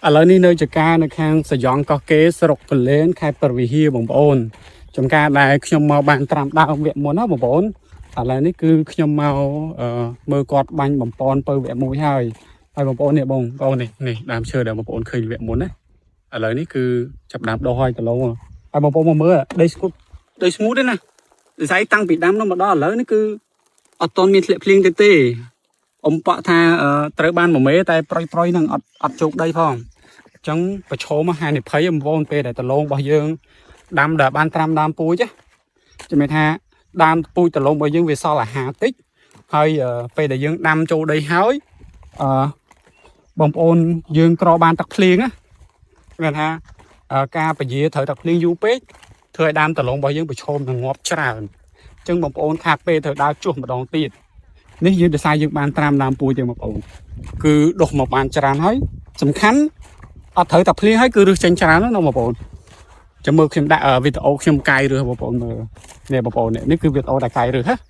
ឥឡូវនេះនៅចកានៅខាងសយ៉ង់កោះកេស្រុកពលែនខេត្តព្រះវិហារបងប្អូនចំការដែលខ្ញុំមកបានត្រាំដើមវគ្គមុនណាបងប្អូនឥឡូវនេះគឺខ្ញុំមកមើលគាត់បាញ់បំពន់ពៅវគ្គមួយហើយបងប្អូននេះបងប្អូននេះដើមឈើដែលបងប្អូនឃើញវគ្គមុនណាឥឡូវនេះគឺចាប់ដើមដុះហើយដឡងហើយបងប្អូនមកមើលដីស្ងួតទេណាដូចស្អីតាំងពីដើមនោះមកដល់ឥឡូវនេះគឺអត់ទាន់មានធ្លាក់ភ្លៀងទេអ៊ំប៉ាក់ថាត្រូវបាន1មេតែប្រយនឹងអត់ជោគដីផងអញ្ចឹងប្រឈមហានិភ័យបងប្អូនពេលដែលដឡងរបស់យើងដាំដែលបានត្រាំដើមពូជជំនឿថាដើមពូជដឡងរបស់យើងវាសល់អាហារតិចហើយពេលដែលយើងដាំចូលដីហើយបងប្អូនយើងក្របានទឹកភ្លៀងណាគេថាការពញាត្រូវទឹកភ្លៀងយូរពេកធ្វើឲ្យដើមដឡងរបស់យើងប្រឈមនឹងងាប់ច្រើនអញ្ចឹងបងប្អូនខាតពេលត្រូវដើរជួសម្ដងទៀតនេះយើងដោយសារយើងបានត្រាំដើមពូជទេបងប្អូនគឺដុះមកបានច្រើនហើយសំខាន់អត់ត្រូវតែភ្លៀងហើយគឺរឹសចេញច្រើនណាបងប្អូនចាំមើលខ្ញុំដាក់វីដេអូខ្ញុំកាយរឹសបងប្អូនមើលនេះបងប្អូននេះគឺវីដេអូដែលកាយរឹសហ៎